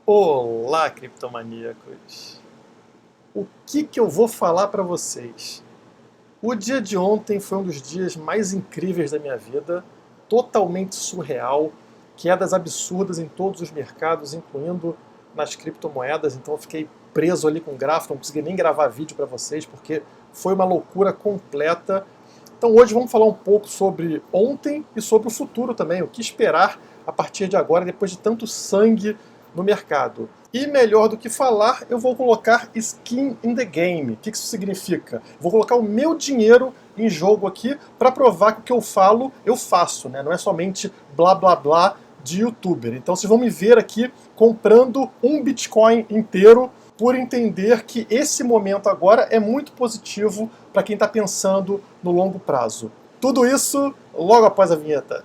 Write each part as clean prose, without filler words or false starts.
Olá, criptomaníacos! O que eu vou falar para vocês? O dia de ontem foi um dos dias mais incríveis da minha vida, totalmente surreal, quedas absurdas em todos os mercados, incluindo nas criptomoedas, então eu fiquei preso ali com o gráfico, não consegui nem gravar vídeo para vocês, porque foi uma loucura completa. Então hoje vamos falar um pouco sobre ontem e sobre o futuro também, o que esperar a partir de agora, depois de tanto sangue no mercado. E melhor do que falar, eu vou colocar skin in the game. O que isso significa? Vou colocar o meu dinheiro em jogo aqui para provar que o que eu falo, eu faço, né? Não é somente blá blá blá de youtuber. Então vocês vão me ver aqui comprando um Bitcoin inteiro por entender que esse momento agora é muito positivo para quem está pensando no longo prazo. Tudo isso logo após a vinheta.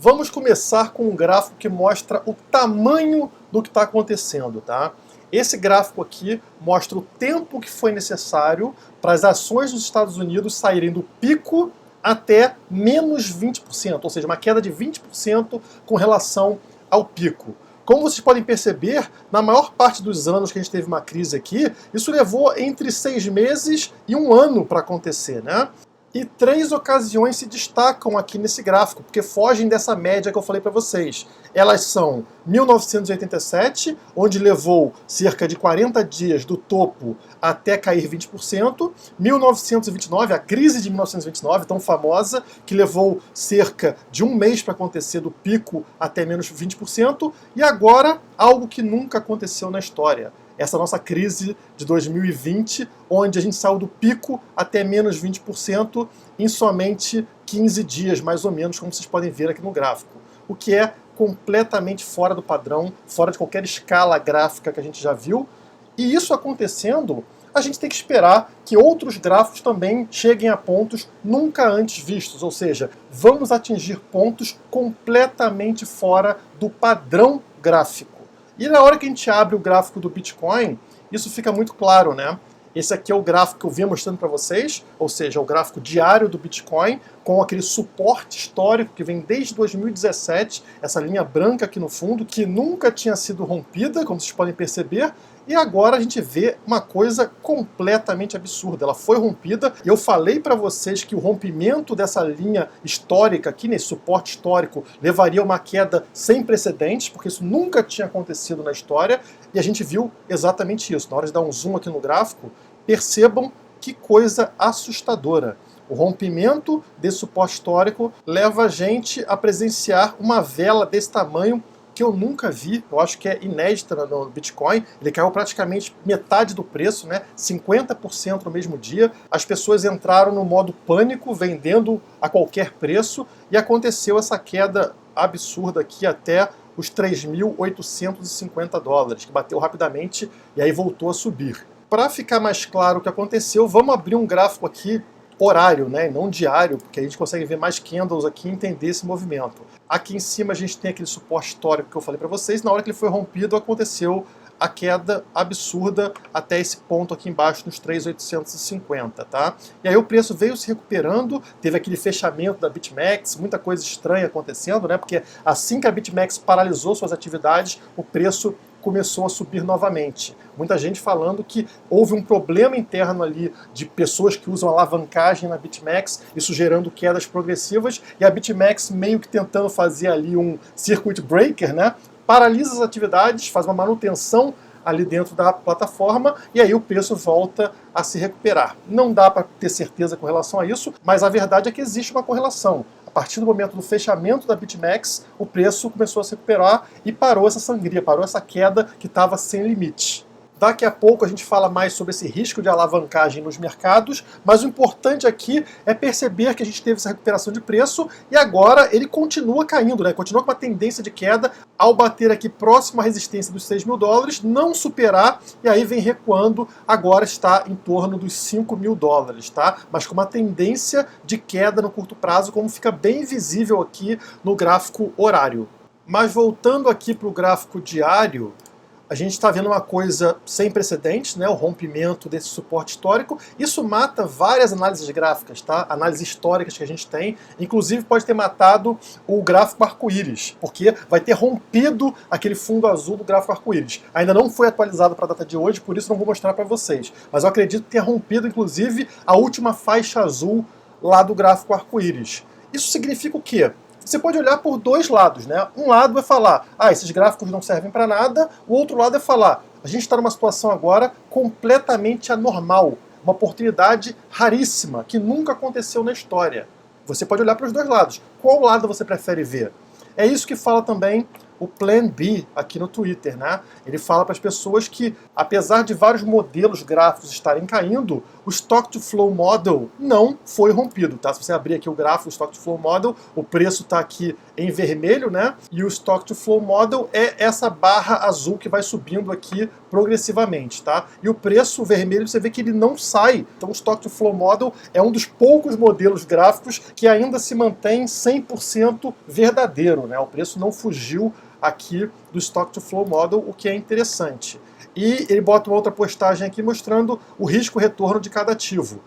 Vamos começar com um gráfico que mostra o tamanho do que está acontecendo, tá? Esse gráfico aqui mostra o tempo que foi necessário para as ações dos Estados Unidos saírem do pico até menos 20%, ou seja, uma queda de 20% com relação ao pico. Como vocês podem perceber, na maior parte dos anos que a gente teve uma crise aqui, isso levou entre 6 meses e 1 ano para acontecer, né? E 3 ocasiões se destacam aqui nesse gráfico, porque fogem dessa média que eu falei para vocês. Elas são 1987, onde levou cerca de 40 dias do topo até cair 20%, 1929, a crise de 1929, tão famosa, que levou cerca de 1 mês para acontecer do pico até menos 20%, e agora algo que nunca aconteceu na história. Essa nossa crise de 2020, onde a gente saiu do pico até menos 20% em somente 15 dias, mais ou menos, como vocês podem ver aqui no gráfico. O que é completamente fora do padrão, fora de qualquer escala gráfica que a gente já viu. E isso acontecendo, a gente tem que esperar que outros gráficos também cheguem a pontos nunca antes vistos, ou seja, vamos atingir pontos completamente fora do padrão gráfico. E na hora que a gente abre o gráfico do Bitcoin, isso fica muito claro, né? Esse aqui é o gráfico que eu vinha mostrando para vocês, ou seja, o gráfico diário do Bitcoin, com aquele suporte histórico que vem desde 2017, essa linha branca aqui no fundo, que nunca tinha sido rompida, como vocês podem perceber, e agora a gente vê uma coisa completamente absurda. Ela foi rompida, e eu falei para vocês que o rompimento dessa linha histórica aqui, nesse suporte histórico, levaria a uma queda sem precedentes, porque isso nunca tinha acontecido na história, e a gente viu exatamente isso. Na hora de dar um zoom aqui no gráfico, percebam que coisa assustadora. O rompimento desse suporte histórico leva a gente a presenciar uma vela desse tamanho que eu nunca vi, eu acho que é inédita no Bitcoin. Ele caiu praticamente metade do preço, né? 50% no mesmo dia. As pessoas entraram no modo pânico, vendendo a qualquer preço, e aconteceu essa queda absurda aqui até os 3.850 dólares, que bateu rapidamente e aí voltou a subir. Para ficar mais claro o que aconteceu, vamos abrir um gráfico aqui horário, né, não diário, porque a gente consegue ver mais candles aqui e entender esse movimento. Aqui em cima a gente tem aquele suporte histórico que eu falei para vocês. Na hora que ele foi rompido, aconteceu a queda absurda até esse ponto aqui embaixo, nos 3.850, tá? E aí o preço veio se recuperando, teve aquele fechamento da BitMEX, muita coisa estranha acontecendo, né? Porque assim que a BitMEX paralisou suas atividades, o preço começou a subir novamente. Muita gente falando que houve um problema interno ali de pessoas que usam alavancagem na BitMEX, isso gerando quedas progressivas, e a BitMEX meio que tentando fazer ali um circuit breaker, né? Paralisa as atividades, faz uma manutenção ali dentro da plataforma, e aí o preço volta a se recuperar. Não dá para ter certeza com relação a isso, mas a verdade é que existe uma correlação. A partir do momento do fechamento da BitMEX, o preço começou a se recuperar e parou essa sangria, parou essa queda que estava sem limite. Daqui a pouco a gente fala mais sobre esse risco de alavancagem nos mercados, mas o importante aqui é perceber que a gente teve essa recuperação de preço e agora ele continua caindo, né? Continua com uma tendência de queda ao bater aqui próximo à resistência dos 6 mil dólares, não superar, e aí vem recuando, agora está em torno dos 5 mil dólares, tá? Mas com uma tendência de queda no curto prazo, como fica bem visível aqui no gráfico horário. Mas voltando aqui para o gráfico diário, A gente está vendo uma coisa sem precedentes, né? O rompimento desse suporte histórico. Isso mata várias análises gráficas, tá? Análises históricas que a gente tem. Inclusive pode ter matado o gráfico arco-íris, porque vai ter rompido aquele fundo azul do gráfico arco-íris. Ainda não foi atualizado para a data de hoje, por isso não vou mostrar para vocês. Mas eu acredito que tenha rompido, inclusive, a última faixa azul lá do gráfico arco-íris. Isso significa o quê? Você pode olhar por dois lados, né? Um lado é falar, esses gráficos não servem para nada. O outro lado é falar, a gente está numa situação agora completamente anormal, uma oportunidade raríssima, que nunca aconteceu na história. Você pode olhar para os dois lados. Qual lado você prefere ver? É isso que fala também o Plan B aqui no Twitter, né? Ele fala para as pessoas que, apesar de vários modelos gráficos estarem caindo, o Stock to Flow Model não foi rompido, tá? Se você abrir aqui o gráfico do Stock to Flow Model, o preço está aqui em vermelho, né? E o Stock to Flow Model é essa barra azul que vai subindo aqui progressivamente, tá? E o preço vermelho, você vê que ele não sai. Então o Stock to Flow Model é um dos poucos modelos gráficos que ainda se mantém 100% verdadeiro, né? O preço não fugiu aqui do Stock to Flow Model, o que é interessante. E ele bota uma outra postagem aqui mostrando o risco-retorno de cada ativo.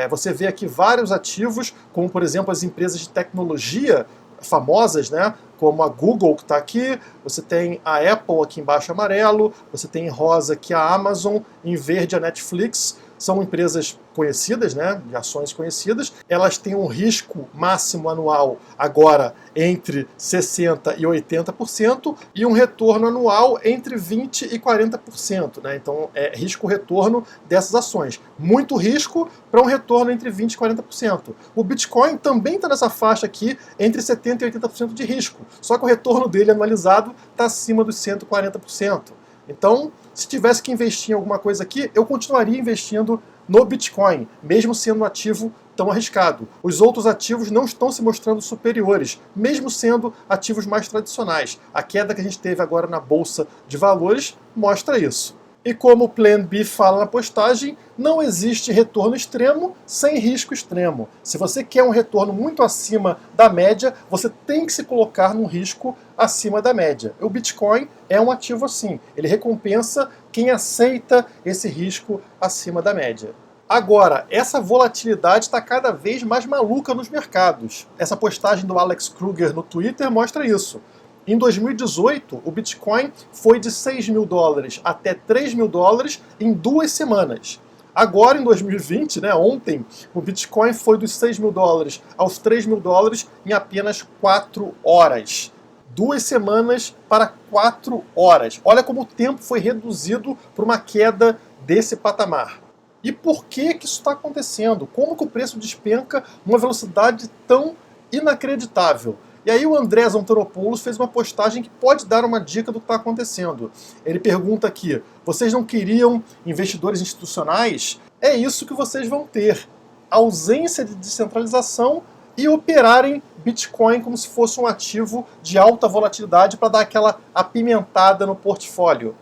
Você vê aqui vários ativos, como por exemplo as empresas de tecnologia famosas, né? Como a Google, que está aqui, você tem a Apple aqui embaixo amarelo, você tem em rosa aqui a Amazon, em verde a Netflix. São empresas conhecidas, né, de ações conhecidas. Elas têm um risco máximo anual agora entre 60% e 80% e um retorno anual entre 20% e 40%. Né? Então é risco-retorno dessas ações. Muito risco para um retorno entre 20% e 40%. O Bitcoin também está nessa faixa aqui entre 70% e 80% de risco. Só que o retorno dele anualizado está acima dos 140%. Então, se tivesse que investir em alguma coisa aqui, eu continuaria investindo no Bitcoin, mesmo sendo um ativo tão arriscado. Os outros ativos não estão se mostrando superiores, mesmo sendo ativos mais tradicionais. A queda que a gente teve agora na Bolsa de Valores mostra isso. E como o Plan B fala na postagem, não existe retorno extremo sem risco extremo. Se você quer um retorno muito acima da média, você tem que se colocar num risco acima da média. O Bitcoin é um ativo assim. Ele recompensa quem aceita esse risco acima da média. Agora, essa volatilidade está cada vez mais maluca nos mercados. Essa postagem do Alex Kruger no Twitter mostra isso. Em 2018, o Bitcoin foi de 6 mil dólares até 3 mil dólares em 2 semanas. Agora, em 2020, né, ontem, o Bitcoin foi dos 6 mil dólares aos 3 mil dólares em apenas 4 horas. 2 semanas para 4 horas. Olha como o tempo foi reduzido por uma queda desse patamar. E por que isso está acontecendo? Como que o preço despenca numa velocidade tão inacreditável? E aí o Andrés Antonopoulos fez uma postagem que pode dar uma dica do que está acontecendo. Ele pergunta aqui, vocês não queriam investidores institucionais? É isso que vocês vão ter. Ausência de descentralização e operarem Bitcoin como se fosse um ativo de alta volatilidade para dar aquela apimentada no portfólio.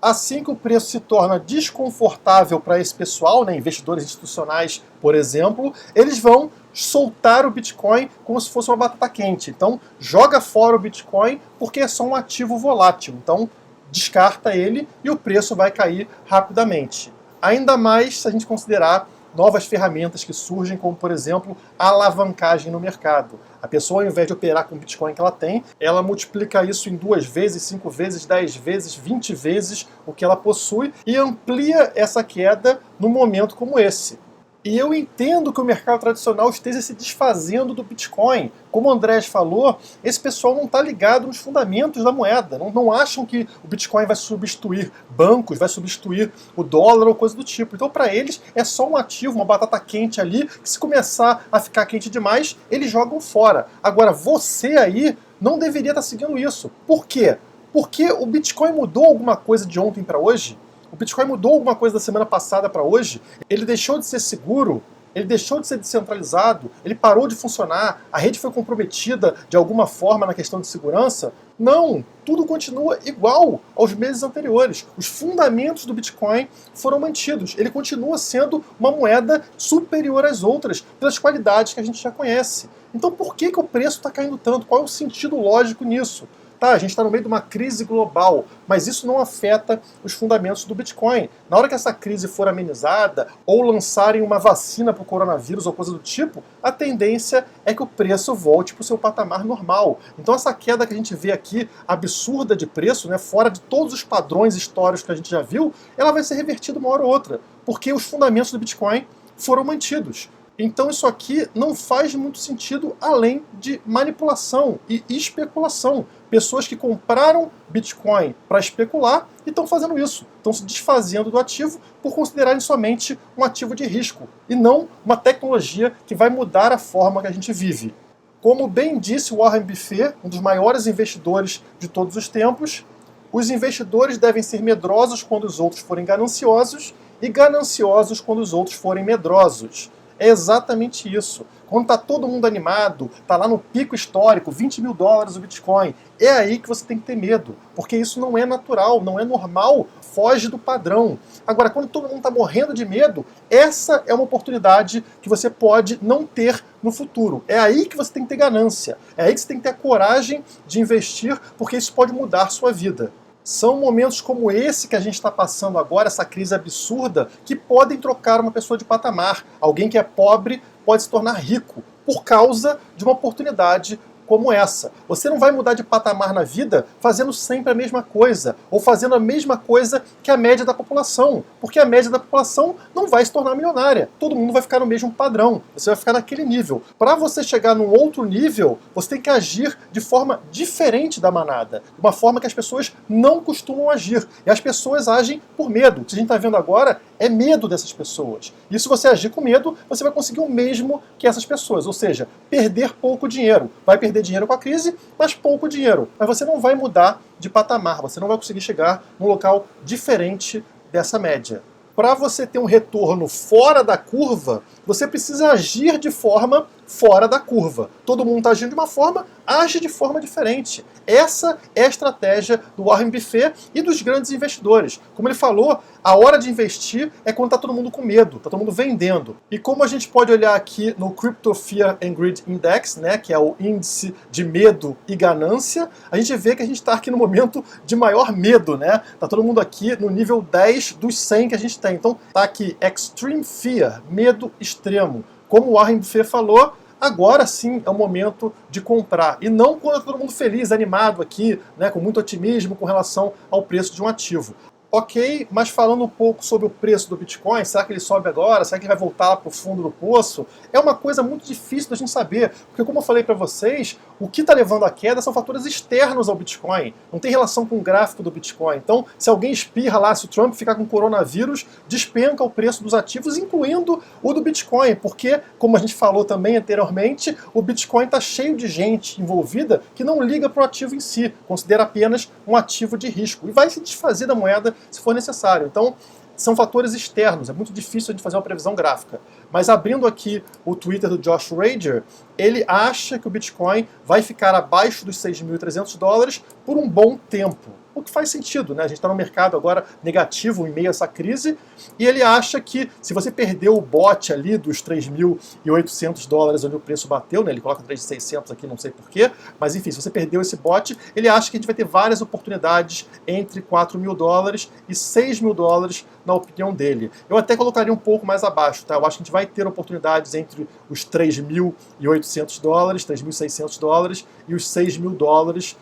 Assim que o preço se torna desconfortável para esse pessoal, né, investidores institucionais, por exemplo, eles vão soltar o Bitcoin como se fosse uma batata quente. Então, joga fora o Bitcoin porque é só um ativo volátil. Então, descarta ele e o preço vai cair rapidamente. Ainda mais se a gente considerar novas ferramentas que surgem, como, por exemplo, a alavancagem no mercado. A pessoa, ao invés de operar com o Bitcoin que ela tem, ela multiplica isso em 2 vezes, 5 vezes, 10 vezes, 20 vezes o que ela possui e amplia essa queda num momento como esse. E eu entendo que o mercado tradicional esteja se desfazendo do Bitcoin. Como o Andrés falou, esse pessoal não está ligado nos fundamentos da moeda. Não acham que o Bitcoin vai substituir bancos, vai substituir o dólar ou coisa do tipo. Então, para eles, é só um ativo, uma batata quente ali, que se começar a ficar quente demais, eles jogam fora. Agora, você aí não deveria estar seguindo isso. Por quê? Porque o Bitcoin mudou alguma coisa de ontem para hoje? O Bitcoin mudou alguma coisa da semana passada para hoje? Ele deixou de ser seguro? Ele deixou de ser descentralizado? Ele parou de funcionar? A rede foi comprometida de alguma forma na questão de segurança? Não! Tudo continua igual aos meses anteriores. Os fundamentos do Bitcoin foram mantidos. Ele continua sendo uma moeda superior às outras, pelas qualidades que a gente já conhece. Então por que o preço está caindo tanto? Qual é o sentido lógico nisso? tá, a gente está no meio de uma crise global, mas isso não afeta os fundamentos do Bitcoin. Na hora que essa crise for amenizada, ou lançarem uma vacina para o coronavírus ou coisa do tipo, a tendência é que o preço volte para o seu patamar normal. Então essa queda que a gente vê aqui, absurda de preço, né, fora de todos os padrões históricos que a gente já viu, ela vai ser revertida uma hora ou outra, porque os fundamentos do Bitcoin foram mantidos. Então isso aqui não faz muito sentido além de manipulação e especulação. Pessoas que compraram Bitcoin para especular e estão fazendo isso. Estão se desfazendo do ativo por considerarem somente um ativo de risco e não uma tecnologia que vai mudar a forma que a gente vive. Como bem disse Warren Buffett, um dos maiores investidores de todos os tempos, os investidores devem ser medrosos quando os outros forem gananciosos e gananciosos quando os outros forem medrosos. É exatamente isso. Quando está todo mundo animado, está lá no pico histórico, 20 mil dólares o Bitcoin, é aí que você tem que ter medo, porque isso não é natural, não é normal, foge do padrão. Agora, quando todo mundo está morrendo de medo, essa é uma oportunidade que você pode não ter no futuro. É aí que você tem que ter ganância, é aí que você tem que ter a coragem de investir, porque isso pode mudar sua vida. São momentos como esse que a gente está passando agora, essa crise absurda, que podem trocar uma pessoa de patamar. Alguém que é pobre pode se tornar rico por causa de uma oportunidade como essa. Você não vai mudar de patamar na vida fazendo sempre a mesma coisa, ou fazendo a mesma coisa que a média da população, porque a média da população não vai se tornar milionária. Todo mundo vai ficar no mesmo padrão, você vai ficar naquele nível. Para você chegar num outro nível, você tem que agir de forma diferente da manada, de uma forma que as pessoas não costumam agir. E as pessoas agem por medo. O que a gente está vendo agora é medo dessas pessoas. E se você agir com medo, você vai conseguir o mesmo que essas pessoas, ou seja, perder pouco dinheiro. Vai perder dinheiro com a crise, mas pouco dinheiro. Mas você não vai mudar de patamar, você não vai conseguir chegar num local diferente dessa média. Para você ter um retorno fora da curva, você precisa agir de forma fora da curva. Todo mundo está agindo de uma forma, age de forma diferente. Essa é a estratégia do Warren Buffett e dos grandes investidores. Como ele falou, a hora de investir é quando está todo mundo com medo, está todo mundo vendendo. E como a gente pode olhar aqui no Crypto Fear and Greed Index, né, que é o índice de medo e ganância, a gente vê que a gente está aqui no momento de maior medo, né? Está todo mundo aqui no nível 10 dos 100 que a gente tem. Então está aqui Extreme Fear, medo extremo. Como o Warren Buffett falou, agora sim é o momento de comprar. E não quando está todo mundo feliz, animado aqui, né, com muito otimismo com relação ao preço de um ativo. Ok, mas falando um pouco sobre o preço do Bitcoin, será que ele sobe agora? Será que ele vai voltar lá para o fundo do poço? É uma coisa muito difícil da gente saber, porque como eu falei para vocês, o que está levando à queda são fatores externos ao Bitcoin, não tem relação com o gráfico do Bitcoin. Então, se alguém espirra lá, se o Trump ficar com coronavírus, despenca o preço dos ativos, incluindo o do Bitcoin, porque, como a gente falou também anteriormente, o Bitcoin está cheio de gente envolvida que não liga para o ativo em si, considera apenas um ativo de risco, e vai se desfazer da moeda se for necessário. Então, são fatores externos, é muito difícil a gente fazer uma previsão gráfica. Mas abrindo aqui o Twitter do Josh Rager, ele acha que o Bitcoin vai ficar abaixo dos 6.300 dólares por um bom tempo. O que faz sentido, né? A gente está no mercado agora negativo em meio a essa crise, e ele acha que se você perdeu o bot ali dos 3.800 dólares onde o preço bateu, né? Ele coloca 3.600 aqui, não sei porquê, mas enfim, se você perdeu esse bot, ele acha que a gente vai ter várias oportunidades entre 4.000 dólares e 6.000 dólares, na opinião dele. Eu até colocaria um pouco mais abaixo, tá? Eu acho que a gente vai ter oportunidades entre os 3.800 dólares, 3.600 dólares e os 6.000 dólares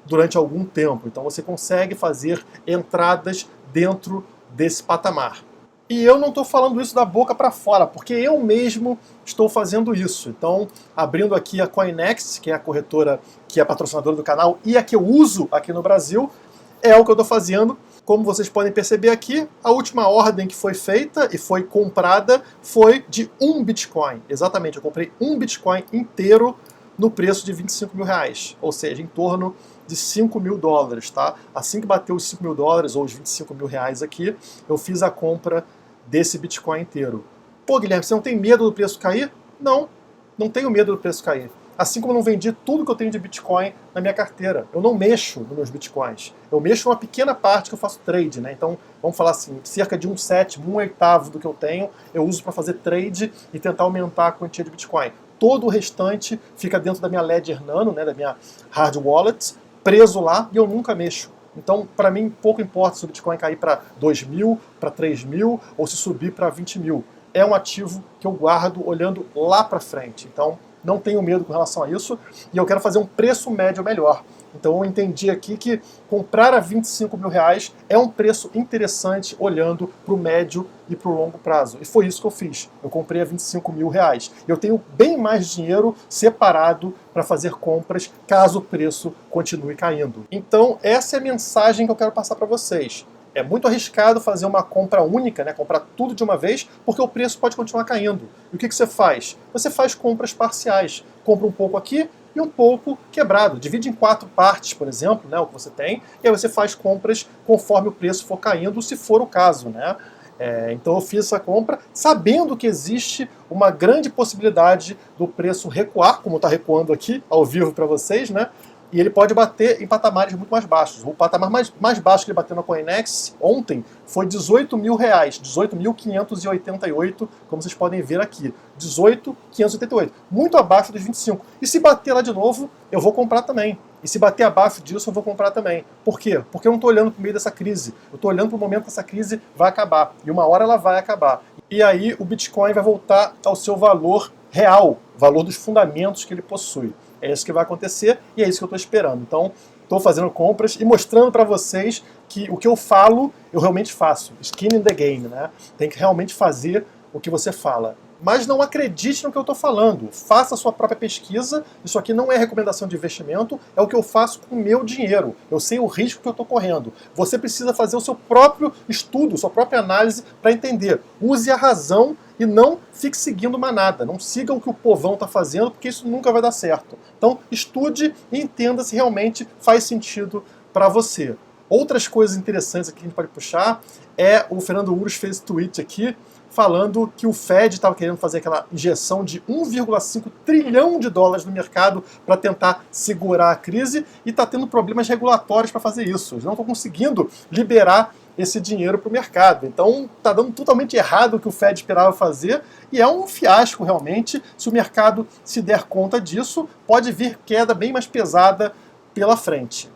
durante algum tempo. Então você consegue fazer entradas dentro desse patamar. E eu não estou falando isso da boca para fora, porque eu mesmo estou fazendo isso. Então, abrindo aqui a Coinex, que é a corretora que é patrocinadora do canal e a que eu uso aqui no Brasil, é o que eu estou fazendo. Como vocês podem perceber aqui, a última ordem que foi feita e foi comprada foi de 1 Bitcoin. Exatamente, eu comprei 1 Bitcoin inteiro no preço de 25 mil reais, ou seja, em torno de 5 mil dólares, tá? Assim que bateu os 5 mil dólares, ou os 25 mil reais aqui, eu fiz a compra desse Bitcoin inteiro. Pô, Guilherme, você não tem medo do preço cair? Não, não tenho medo do preço cair. Assim como eu não vendi tudo que eu tenho de Bitcoin na minha carteira. Eu não mexo nos meus Bitcoins. Eu mexo numa pequena parte que eu faço trade, né? Então, vamos falar assim, cerca de 1/7, 1/8 do que eu tenho, eu uso para fazer trade e tentar aumentar a quantia de Bitcoin. Todo o restante fica dentro da minha Ledger Nano, né, da minha hard wallet, preso lá e eu nunca mexo. Então, para mim, pouco importa se o Bitcoin cair para 2 mil, para 3 mil ou se subir para 20 mil. É um ativo que eu guardo olhando lá para frente. Então, não tenho medo com relação a isso e eu quero fazer um preço médio melhor. Então eu entendi aqui que comprar a 25 mil reais é um preço interessante olhando para o médio e para o longo prazo. E foi isso que eu fiz. Eu comprei a 25 mil reais. Eu tenho bem mais dinheiro separado para fazer compras caso o preço continue caindo. Então essa é a mensagem que eu quero passar para vocês. É muito arriscado fazer uma compra única, né? Comprar tudo de uma vez, porque o preço pode continuar caindo. E o que você faz? Você faz compras parciais. Compra um pouco aqui e um pouco quebrado. Divide em 4 partes, por exemplo, né, o que você tem, e aí você faz compras conforme o preço for caindo, se for o caso, né? Então eu fiz essa compra sabendo que existe uma grande possibilidade do preço recuar, como está recuando aqui ao vivo para vocês, né? E ele pode bater em patamares muito mais baixos. O patamar mais baixo que ele bateu na Coinex ontem foi 18 mil reais, 18.588, como vocês podem ver aqui. 18.588, muito abaixo dos 25. E se bater lá de novo, eu vou comprar também. E se bater abaixo disso, eu vou comprar também. Por quê? Porque eu não estou olhando para o meio dessa crise. Eu estou olhando para o momento que essa crise vai acabar. E uma hora ela vai acabar. E aí o Bitcoin vai voltar ao seu valor real, valor dos fundamentos que ele possui. É isso que vai acontecer e é isso que eu estou esperando. Então, estou fazendo compras e mostrando para vocês que o que eu falo, eu realmente faço. Skin in the game, né? Tem que realmente fazer o que você fala. Mas não acredite no que eu estou falando. Faça a sua própria pesquisa. Isso aqui não é recomendação de investimento, é o que eu faço com o meu dinheiro. Eu sei o risco que eu estou correndo. Você precisa fazer o seu próprio estudo, sua própria análise para entender. Use a razão e não fique seguindo manada. Não siga o que o povão está fazendo, porque isso nunca vai dar certo. Então, estude e entenda se realmente faz sentido para você. Outras coisas interessantes aqui que a gente pode puxar é o Fernando Urus fez esse tweet aqui falando que o Fed estava querendo fazer aquela injeção de 1,5 trilhão de dólares no mercado para tentar segurar a crise e está tendo problemas regulatórios para fazer isso. Eles não estão conseguindo liberar esse dinheiro para o mercado. Então está dando totalmente errado o que o Fed esperava fazer e é um fiasco realmente. Se o mercado se der conta disso, pode vir queda bem mais pesada pela frente.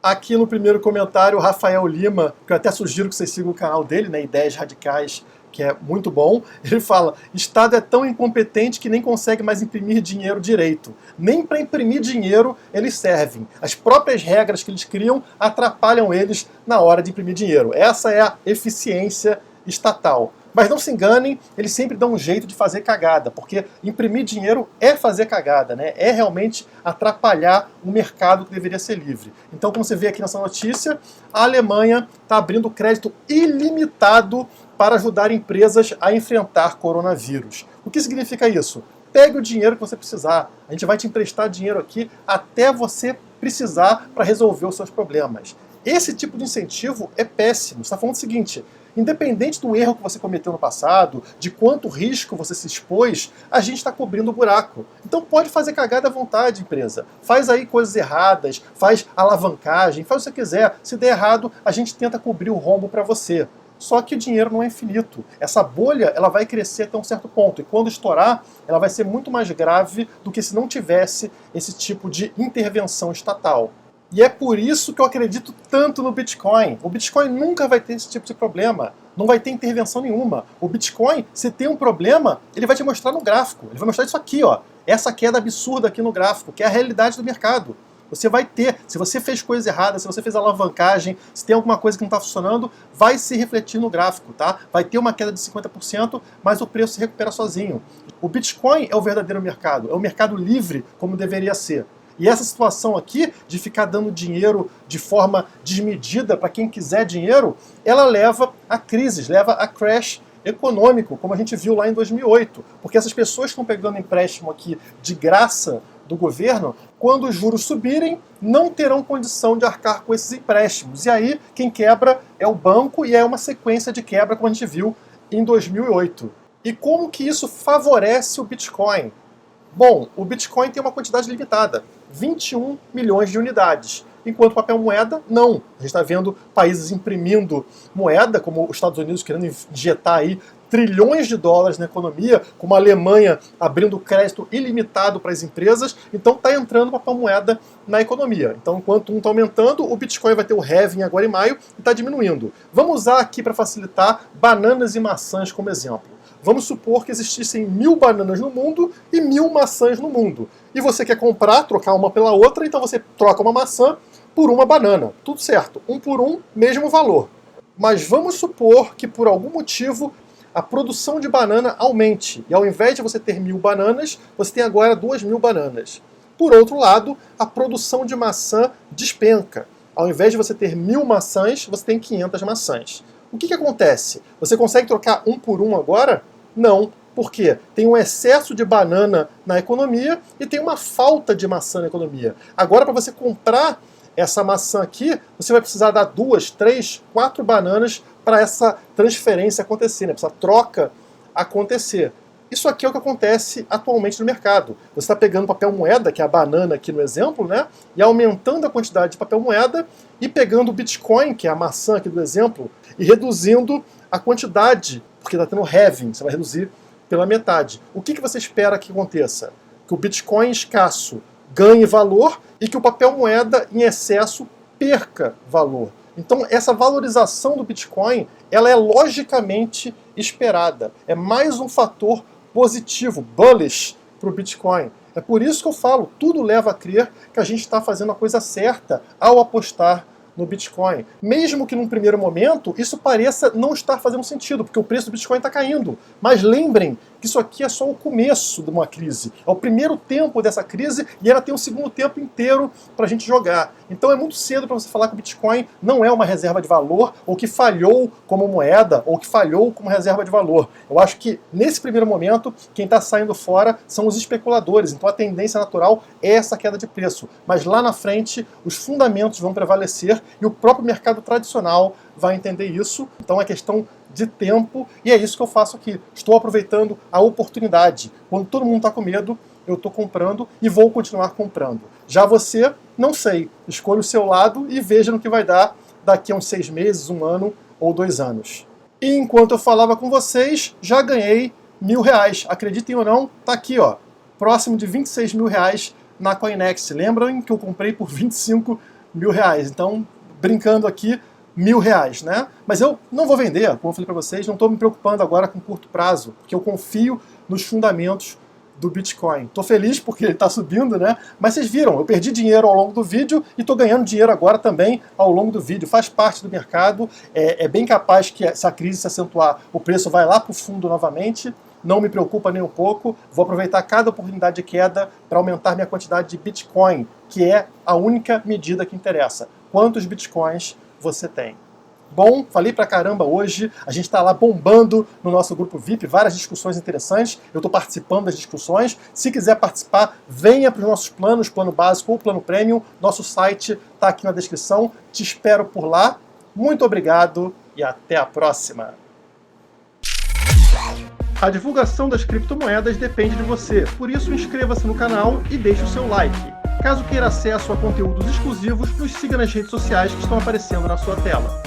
Aqui no primeiro comentário, o Rafael Lima, que eu até sugiro que vocês sigam o canal dele, né, Ideias Radicais, que é muito bom, ele fala: Estado é tão incompetente que nem consegue mais imprimir dinheiro direito. Nem para imprimir dinheiro eles servem. As próprias regras que eles criam atrapalham eles na hora de imprimir dinheiro. Essa é a eficiência estatal. Mas não se enganem, eles sempre dão um jeito de fazer cagada, porque imprimir dinheiro é fazer cagada, né? É realmente atrapalhar o mercado que deveria ser livre. Então, como você vê aqui nessa notícia, a Alemanha está abrindo crédito ilimitado para ajudar empresas a enfrentar coronavírus. O que significa isso? Pegue o dinheiro que você precisar. A gente vai te emprestar dinheiro aqui até você precisar para resolver os seus problemas. Esse tipo de incentivo é péssimo. Você está falando o seguinte: independente do erro que você cometeu no passado, de quanto risco você se expôs, a gente está cobrindo o buraco. Então pode fazer cagada à vontade, empresa. Faz aí coisas erradas, faz alavancagem, faz o que você quiser. Se der errado, a gente tenta cobrir o rombo para você. Só que o dinheiro não é infinito. Essa bolha ela vai crescer até um certo ponto. E quando estourar, ela vai ser muito mais grave do que se não tivesse esse tipo de intervenção estatal. E é por isso que eu acredito tanto no Bitcoin. O Bitcoin nunca vai ter esse tipo de problema. Não vai ter intervenção nenhuma. O Bitcoin, se tem um problema, ele vai te mostrar no gráfico. Ele vai mostrar isso aqui, ó. Essa queda absurda aqui no gráfico, que é a realidade do mercado. Você vai ter, se você fez coisas erradas, se você fez alavancagem, se tem alguma coisa que não está funcionando, vai se refletir no gráfico, tá? Vai ter uma queda de 50%, mas o preço se recupera sozinho. O Bitcoin é o verdadeiro mercado, é o mercado livre como deveria ser. E essa situação aqui, de ficar dando dinheiro de forma desmedida para quem quiser dinheiro, ela leva a crises, leva a crash econômico, como a gente viu lá em 2008. Porque essas pessoas que estão pegando empréstimo aqui de graça do governo, quando os juros subirem, não terão condição de arcar com esses empréstimos. E aí, quem quebra é o banco e é uma sequência de quebra, como a gente viu em 2008. E como que isso favorece o Bitcoin? Bom, o Bitcoin tem uma quantidade limitada, 21 milhões de unidades. enquanto papel moeda, não. A gente está vendo países imprimindo moeda, como os Estados Unidos querendo injetar aí trilhões de dólares na economia, como a Alemanha abrindo crédito ilimitado para as empresas, então está entrando papel moeda na economia. Então, enquanto um está aumentando, o Bitcoin vai ter o halving agora em maio e está diminuindo. Vamos usar aqui para facilitar bananas e maçãs como exemplo. Vamos supor que existissem 1000 bananas no mundo e 1000 maçãs no mundo. E você quer comprar, trocar uma pela outra, então você troca uma maçã por uma banana. Tudo certo, um por um, mesmo valor. Mas vamos supor que por algum motivo a produção de banana aumente. E ao invés de você ter 1000 bananas, você tem agora 2000 bananas. Por outro lado, a produção de maçã despenca. Ao invés de você ter 1000 maçãs, você tem 500 maçãs. O que acontece? Você consegue trocar um por um agora? Não. Por quê? Tem um excesso de banana na economia e tem uma falta de maçã na economia. Agora, para você comprar essa maçã aqui, você vai precisar dar 2, 3, 4 bananas para essa transferência acontecer, né? Para essa troca acontecer. Isso aqui é o que acontece atualmente no mercado. Você está pegando papel moeda, que é a banana aqui no exemplo, né? E aumentando a quantidade de papel moeda e pegando o Bitcoin, que é a maçã aqui do exemplo, e reduzindo a quantidade, porque está tendo halving, você vai reduzir pela metade. O que você espera que aconteça? Que o Bitcoin escasso ganhe valor e que o papel moeda em excesso perca valor. Então, essa valorização do Bitcoin, ela é logicamente esperada. É mais um fator positivo, bullish, para o Bitcoin. É por isso que eu falo, tudo leva a crer que a gente está fazendo a coisa certa ao apostar no Bitcoin. Mesmo que num primeiro momento isso pareça não estar fazendo sentido, porque o preço do Bitcoin está caindo. Mas lembrem que isso aqui é só o começo de uma crise. É o primeiro tempo dessa crise e ela tem um segundo tempo inteiro para a gente jogar. Então é muito cedo para você falar que o Bitcoin não é uma reserva de valor, ou que falhou como moeda, ou que falhou como reserva de valor. Eu acho que nesse primeiro momento, quem está saindo fora são os especuladores. Então a tendência natural é essa queda de preço. Mas lá na frente, os fundamentos vão prevalecer e o próprio mercado tradicional vai entender isso. Então é questão de tempo e é isso que eu faço aqui. Estou aproveitando a oportunidade. Quando todo mundo está com medo, eu estou comprando e vou continuar comprando. Já você, não sei. Escolha o seu lado e veja no que vai dar daqui a uns 6 meses, 1 ano ou 2 anos. E enquanto eu falava com vocês, já ganhei R$1.000. Acreditem ou não, tá aqui, ó, próximo de R$26 mil na Coinex. Lembram que eu comprei por R$25 mil. Então, brincando aqui, R$1.000, né? Mas eu não vou vender, como eu falei para vocês, não estou me preocupando agora com curto prazo, porque eu confio nos fundamentos do Bitcoin. Estou feliz porque ele está subindo, né? Mas vocês viram, eu perdi dinheiro ao longo do vídeo e estou ganhando dinheiro agora também ao longo do vídeo. Faz parte do mercado, é bem capaz que se a crise se acentuar, o preço vai lá para o fundo novamente. Não me preocupa nem um pouco, vou aproveitar cada oportunidade de queda para aumentar minha quantidade de Bitcoin, que é a única medida que interessa. Quantos Bitcoins você tem? Bom, falei pra caramba hoje, a gente está lá bombando no nosso grupo VIP, várias discussões interessantes, eu estou participando das discussões. Se quiser participar, venha para os nossos planos, plano básico ou plano premium, nosso site está aqui na descrição, te espero por lá. Muito obrigado e até a próxima! A divulgação das criptomoedas depende de você, por isso inscreva-se no canal e deixe o seu like. Caso queira acesso a conteúdos exclusivos, nos siga nas redes sociais que estão aparecendo na sua tela.